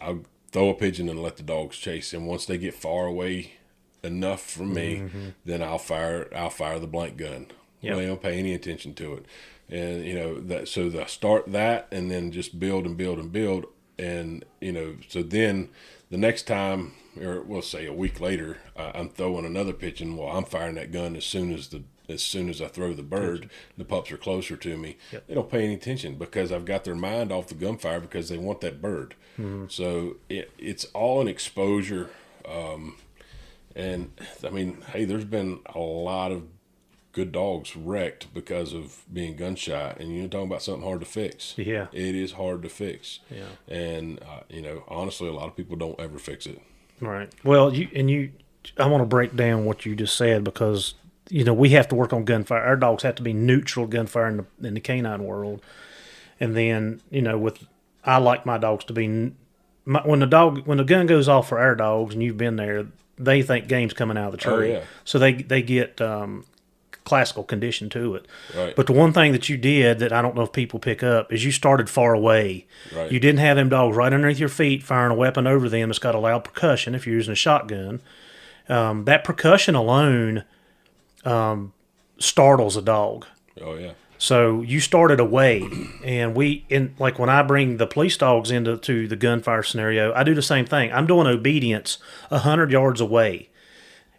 I'll throw a pigeon and let the dogs chase, and once they get far away enough from me, then I'll fire the blank gun. Yep. They don't pay any attention to it, and so I start that, and then just build and build and build, and so then the next time, or we'll say a week later, I'm throwing another pigeon. Well, I'm firing that gun as soon as I throw the bird. The pups are closer to me. Yep. They don't pay any attention because I've got their mind off the gunfire because they want that bird. So it's all an exposure. And I mean, hey, there's been a lot of good dogs wrecked because of being gun shy, and you're talking about something hard to fix. Yeah, it is hard to fix. Yeah, and honestly, a lot of people don't ever fix it. Right. Well, I want to break down what you just said, because we have to work on gunfire. Our dogs have to be neutral gunfire in the canine world, and then I like my dogs to be when the gun goes off for our dogs, and you've been there, they think game's coming out of the tree. Oh, yeah. So they get classical condition to it. Right. But the one thing that you did that I don't know if people pick up is you started far away. Right. You didn't have them dogs right underneath your feet firing a weapon over them. It's got a loud percussion if you're using a shotgun. That percussion alone startles a dog. Oh, yeah. So you started away, and like when I bring the police dogs into the gunfire scenario, I do the same thing. I'm doing obedience 100 yards away,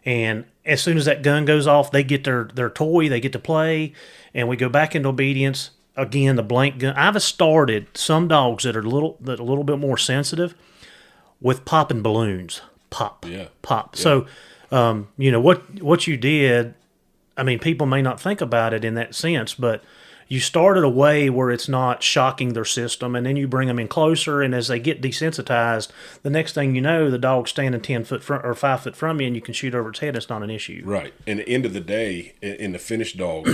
and as soon as that gun goes off, they get their toy, they get to play, and we go back into obedience again. The blank gun. I've started some dogs that are a little bit more sensitive with popping balloons. Pop. Yeah. Pop. Yeah. So, what you did. I mean, people may not think about it in that sense, but you started a way where it's not shocking their system, and then you bring them in closer, and as they get desensitized, the next thing you know, the dog's standing 10 foot or 5 foot from you, and you can shoot over its head. It's not an issue. Right. And at the end of the day, in the finished dog,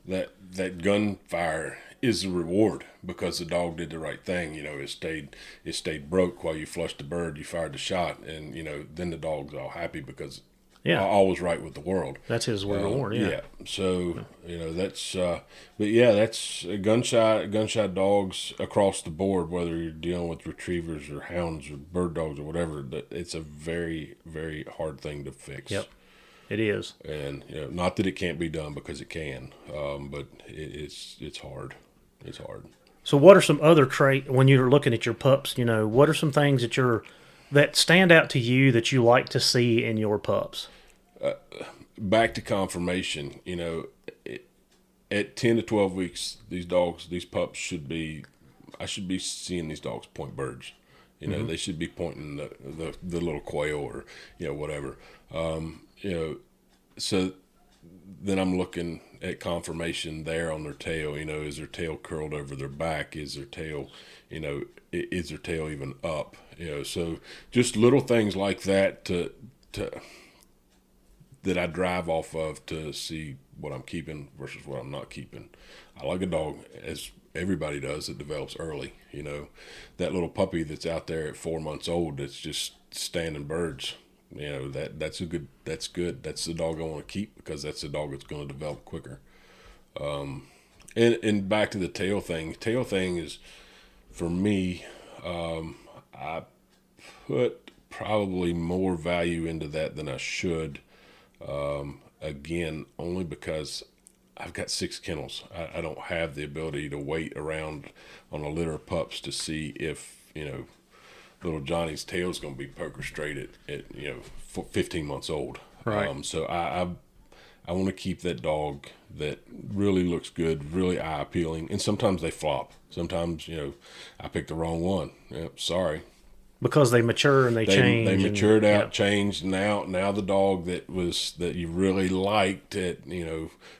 that gunfire is the reward because the dog did the right thing. It stayed broke while you flushed the bird, you fired the shot, and then the dog's all happy because all was right with the world. That's his reward. Yeah. So that's but yeah, that's gunshot dogs across the board. Whether you're dealing with retrievers or hounds or bird dogs or whatever, it's a very, very hard thing to fix. Yep, it is. And not that it can't be done, because it can, but it's hard. It's hard. So what are some other traits when you're looking at your pups? What are some things that stand out to you that you like to see in your pups? Back to conformation, at 10 to 12 weeks, these pups I should be seeing these dogs point birds. They should be pointing the little quail or, whatever. So then I'm looking at conformation there on their tail. Is their tail curled over their back? Is their tail, is their tail even up? So just little things like that that I drive off of to see what I'm keeping versus what I'm not keeping. I like a dog, as everybody does, that develops early. That little puppy that's out there at 4 months old that's just standing birds. That's good. That's the dog I want to keep, because that's the dog that's going to develop quicker. And back to the tail thing. Tail thing is, for me, I put probably more value into that than I should. Again, only because I've got 6 kennels. I don't have the ability to wait around on a litter of pups to see if, little Johnny's tail is going to be poker straight at 15 months old. Right. So I want to keep that dog that really looks good, really eye appealing, and sometimes they flop. Sometimes, I picked the wrong one. Sorry. Because they mature and they change. They matured out, changed. Now the dog that you really liked at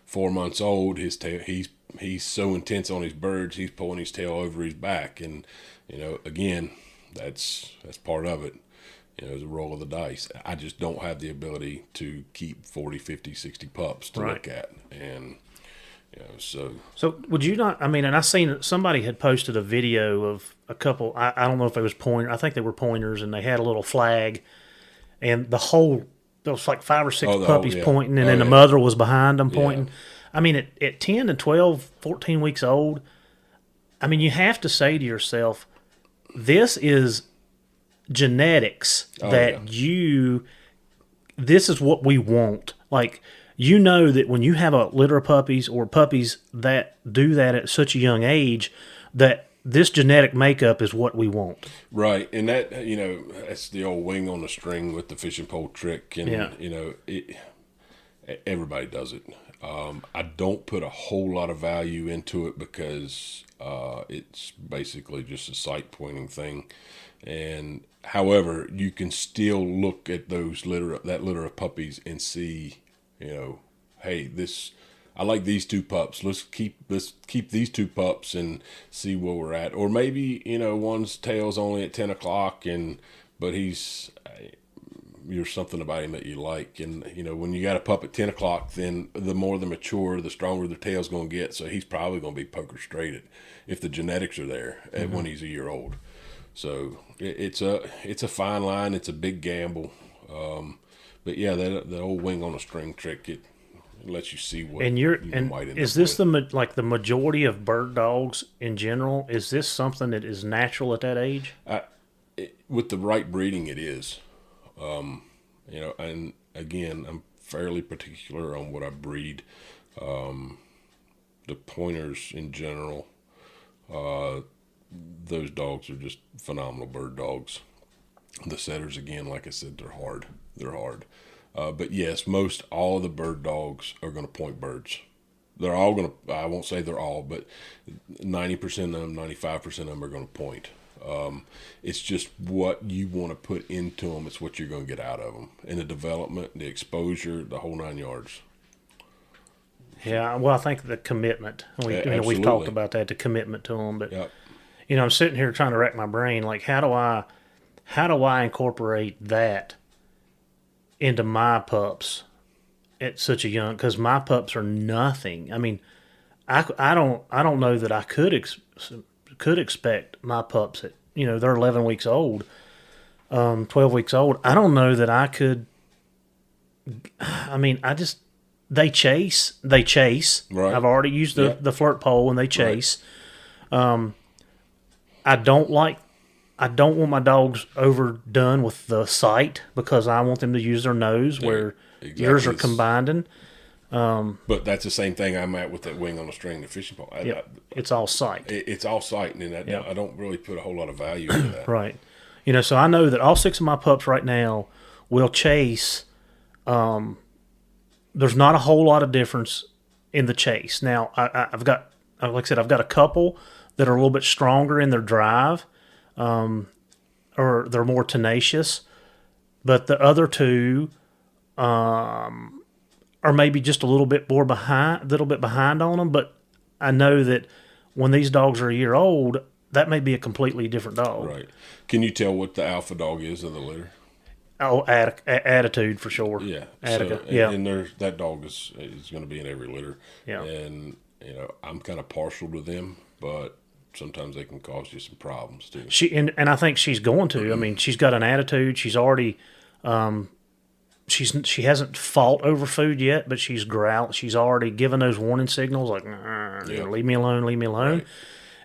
4 months old, his tail, he's so intense on his birds, he's pulling his tail over his back, and again, that's part of it. It's a roll of the dice. I just don't have the ability to keep 40, 50, 60 pups to look at, and So would you not? I mean, and I seen somebody had posted a video of a couple. I don't know if it was pointer. I think they were pointers, and they had a little flag, and there was like 5 or 6 puppies pointing, and then the mother was behind them pointing. I mean, at 10 and 12, 14 weeks old, I mean, you have to say to yourself, this is genetics this is what we want. Like, you know that when you have a litter of puppies or puppies that do that at such a young age, that this genetic makeup is what we want. Right. And that, that's the old wing on the string with the fishing pole trick. And, everybody does it. I don't put a whole lot of value into it because it's basically just a sight pointing thing. And however, you can still look at that litter of puppies and see, hey, I like these 2 pups. Let's keep these 2 pups and see where we're at. Or maybe, one's tail's only at 10 o'clock but there's something about him that you like. And, when you got a pup at 10 o'clock, then the more they're mature, the stronger their tail's going to get. So he's probably going to be poker straighted if the genetics are there when he's a year old. So it's a fine line. It's a big gamble. But yeah, that old wing on a string trick, it lets you see what you might end is up this with. the majority of bird dogs in general? Is this something that is natural at that age? With the right breeding, it is. And again, I'm fairly particular on what I breed. The pointers in general, those dogs are just phenomenal bird dogs. The setters, again, like I said, they're hard. But yes, all of the bird dogs are going to point birds. They're all going to, I won't say they're all, but 90% of them, 95% of them are going to point. It's just what you want to put into them. It's what you're going to get out of them. And the development, the exposure, the whole 9 yards. Yeah, well, I think the commitment. We've talked about that, the commitment to them. But, I'm sitting here trying to rack my brain. Like, how do I incorporate that into my pups at such a young? Because my pups are nothing. I mean, I don't know that I could expect my pups at, they're 11 weeks old, 12 weeks old. I don't know that I could. I mean, they chase. Right. I've already used the flirt pole and they chase. Right. I don't want my dogs overdone with the sight because I want them to use their nose where yours are combining. But that's the same thing I'm at with that wing on a string, the fishing pole. It's all sight. It's all sight, and I don't really put a whole lot of value into that. Right. So I know that all 6 of my pups right now will chase. There's not a whole lot of difference in the chase. Now, I've got, like I said, I've got a couple that are a little bit stronger in their drive, or they're more tenacious, but the other 2 are maybe just a little bit behind on them. But I know that when these dogs are a year old, that may be a completely different dog. Right. Can you tell what the alpha dog is of the litter? Oh, attitude for sure. Yeah. Attica. And that dog is going to be in every litter. Yeah. And I'm kind of partial to them, but sometimes they can cause you some problems too. And I think she's going to. I mean, she's got an attitude. She's already. She hasn't fought over food yet, but she's growled. She's already given those warning signals like, leave me alone. Right.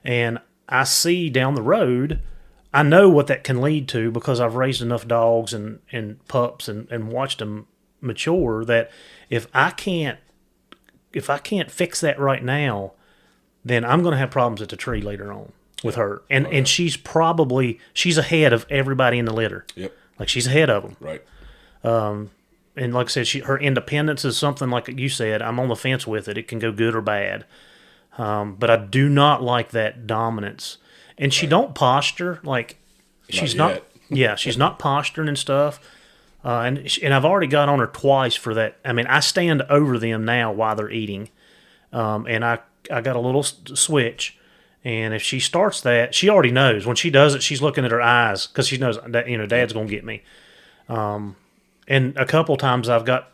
And I see down the road, I know what that can lead to because I've raised enough dogs and pups and watched them mature that if I can't fix that right now, then I'm going to have problems at the tree later on with her. And she's ahead of everybody in the litter. Yep. Like she's ahead of them. Right. And like I said, her independence is something like you said. I'm on the fence with it. It can go good or bad. But I do not like that dominance. And she don't posture like she's not. Yeah, she's not posturing and stuff. And I've already got on her twice for that. I mean, I stand over them now while they're eating, and I got a little switch. And if she starts that, she already knows. When she does it, she's looking at her eyes because she knows that Dad's gonna get me. And a couple times I've got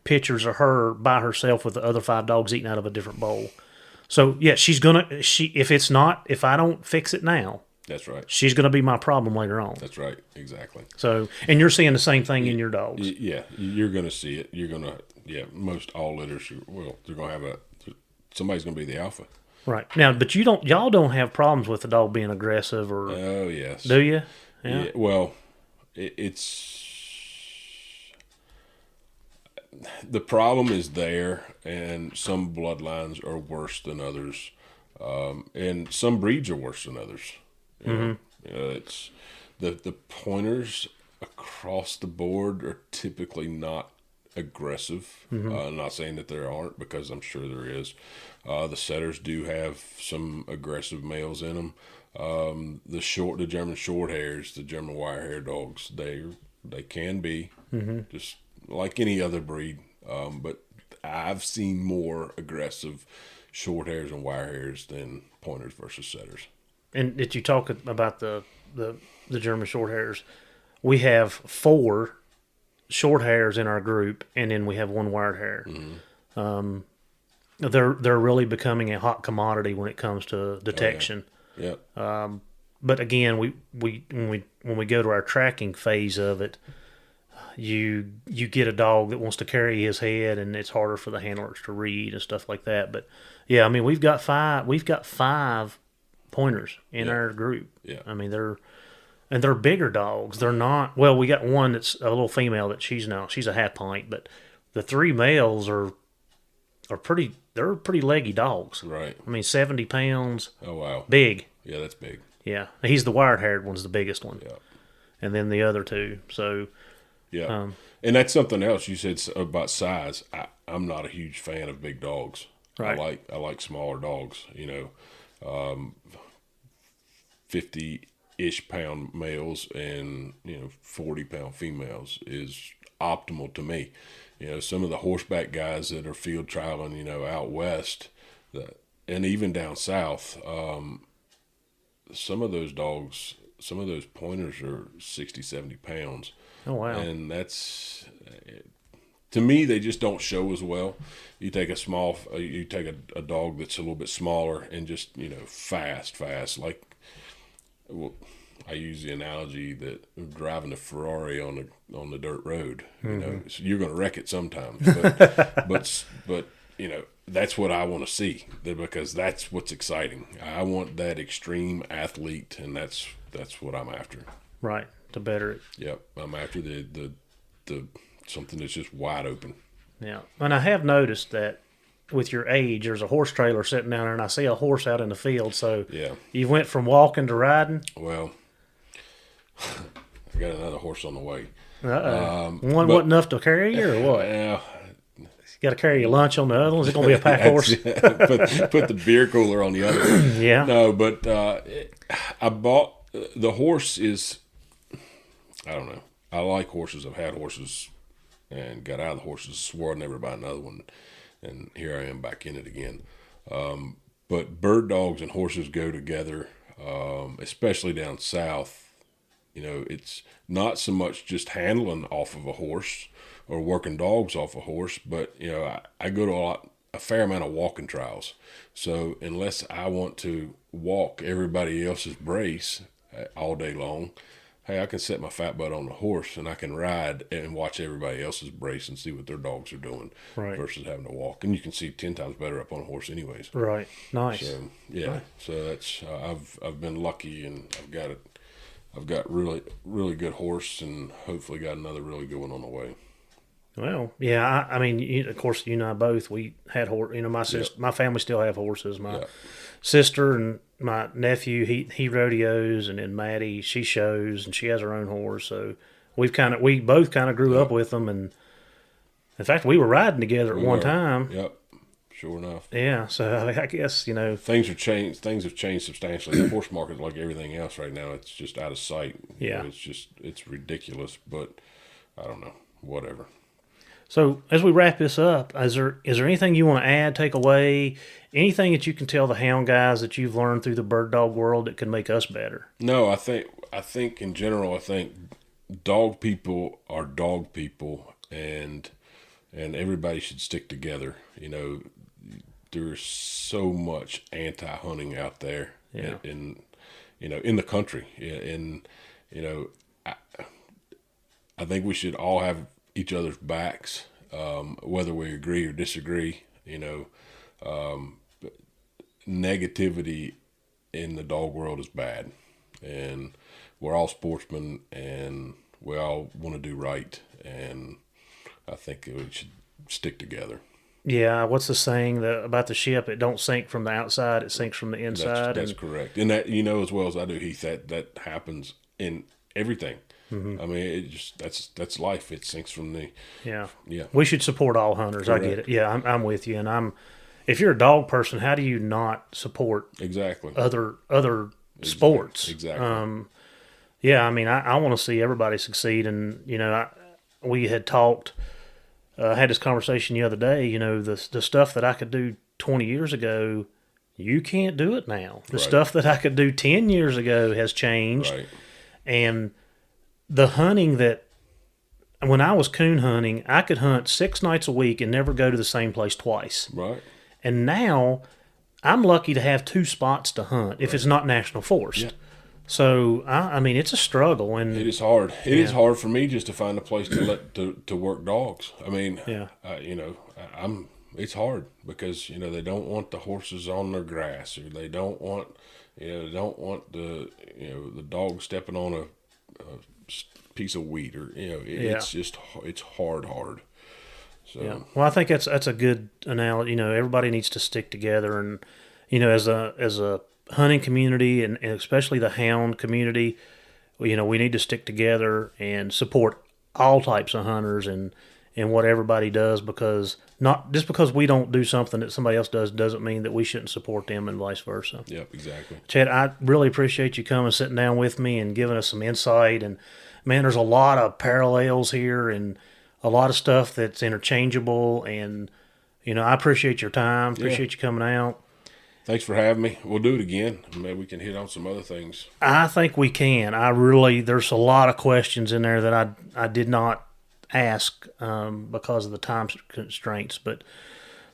pictures of her by herself with the other 5 dogs eating out of a different bowl. So yeah, if I don't fix it now, That's right. she's gonna be my problem later on. That's right. Exactly. So, and you're seeing the same thing in your dogs. Yeah, you're going to see it. You're going to, most all litters, they're going to have somebody's going to be the alpha. Right. Now, but y'all don't have problems with the dog being aggressive or. Oh, yes. Do you? Yeah. Well, it's, the problem is there, and some bloodlines are worse than others, and some breeds are worse than others. It's the pointers across the board are typically not aggressive. I'm not saying that there aren't, because I'm sure there is. The setters do have some aggressive males in them. The German short hairs, the German wire hair dogs, they can be just like any other breed. But I've seen more aggressive short hairs and wire hairs than pointers versus setters. And did you talk about the German short hairs? We have 4 short hairs in our group, and then we have 1 wired hair. They're really becoming a hot commodity when it comes to detection. Oh, yeah. But again, when we go to our tracking phase of it, you get a dog that wants to carry his head, and it's harder for the handlers to read and stuff like that. But yeah, I mean, we've got 5 pointers in our group. Yeah. I mean, they're bigger dogs. They're not, well, we got one that's a little female that she's a half pint, but the 3 males are pretty leggy dogs. Right. I mean, 70 pounds. Oh, wow. Big. Yeah, that's big. Yeah. He's the wired haired one's the biggest one. Yeah. And then the other 2. So yeah. And that's something else you said about size. I'm not a huge fan of big dogs. Right. I like smaller dogs, 50-ish pound males and 40-pound females is optimal to me. Some of the horseback guys that are field trialing, out west, and even down south, some of those dogs, some of those pointers are 60, 70 pounds. Oh, wow. And that's, to me, they just don't show as well. You take a dog that's a little bit smaller and just, fast, like, well, I use the analogy that driving a Ferrari on the dirt road, so you're going to wreck it sometimes, but that's what I want to see, because that's what's exciting. I want that extreme athlete, and that's what I'm after. Right, to better it. Yep, I'm after the something that's just wide open. Yeah, and I have noticed that with your age, there's a horse trailer sitting down there, and I see a horse out in the field. So yeah, you went from walking to riding. Well, I got another horse on the way. One wasn't enough to carry you, or what? Yeah. You got to carry your lunch on the other one. Is it going to be a pack horse? Put the beer cooler on the other one. Yeah. No, but I bought the horse is. I don't know. I like horses. I've had horses and got out of the horses. Swore I'd never buy another one, and here I am back in it again. But bird dogs and horses go together, especially down south. It's not so much just handling off of a horse or working dogs off a horse, but I go to a fair amount of walking trials. So unless I want to walk everybody else's brace all day long, hey, I can set my fat butt on the horse and I can ride and watch everybody else's brace and see what their dogs are doing, right, versus having to walk. And you can see 10 times better up on a horse anyways. Right. Nice. So, yeah. Right. So that's, I've been lucky, and I've got really, really good horse, and hopefully got another really good one on the way. Well, yeah, I mean, of course, you and I both, we had horse. My sister, my family still have horses. My sister and my nephew, he rodeos, and then Maddie, she shows, and she has her own horse. So we both kind of grew up with them, and in fact, we were riding together at one time. Yep, sure enough. Yeah, so I guess things have changed. Things have changed substantially. The horse market, like everything else right now, it's just out of sight. Yeah, it's ridiculous. But I don't know, whatever. So as we wrap this up, is there anything you want to add, take away, anything that you can tell the hound guys that you've learned through the bird dog world that can make us better? No, I think in general, dog people are dog people, and everybody should stick together. there's so much anti-hunting out there Yeah. in the country. And, I think we should all have each other's backs, whether we agree or disagree. Negativity in the dog world is bad, and we're all sportsmen, and we all want to do right, and I think we should stick together. Yeah, what's the saying about the ship? It don't sink from the outside; it sinks from the inside. That's correct, and that as well as I do, Heath. That happens in everything. Mm-hmm. I mean, that's life. It sinks from the yeah. Yeah. We should support all hunters. Correct. I get it. Yeah, I'm with you, and if you're a dog person, how do you not support exactly other sports? Exactly. Yeah, I mean, I want to see everybody succeed, and we had talked. I had this conversation the other day. The stuff that I could do 20 years ago, you can't do it now. The stuff that I could do 10 years ago has changed, Right. and the hunting that when I was coon hunting, I could hunt 6 nights a week and never go to the same place twice. Right. And now I'm lucky to have 2 spots to hunt if it's not national forest. Yeah. So I mean, it's a struggle, and It is hard. It is hard for me just to find a place to work dogs. I mean, it's hard because they don't want the horses on their grass, or they don't want the the dog stepping on a piece of wheat, or it's hard. So yeah. Well, I think that's a good analogy. Everybody needs to stick together, and as a hunting community, and especially the hound community, we need to stick together and support all types of hunters and what everybody does, because not just because we don't do something that somebody else does doesn't mean that we shouldn't support them, and vice versa. Yep, exactly. Chad, I really appreciate you coming, sitting down with me and giving us some insight. And man, there's a lot of parallels here and a lot of stuff that's interchangeable. And I appreciate your time. Appreciate you coming out. Thanks for having me. We'll do it again. Maybe we can hit on some other things. I think we can. There's a lot of questions in there that I did not ask because of the time constraints.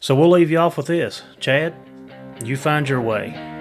So we'll leave you off with this. Chad, you find your way.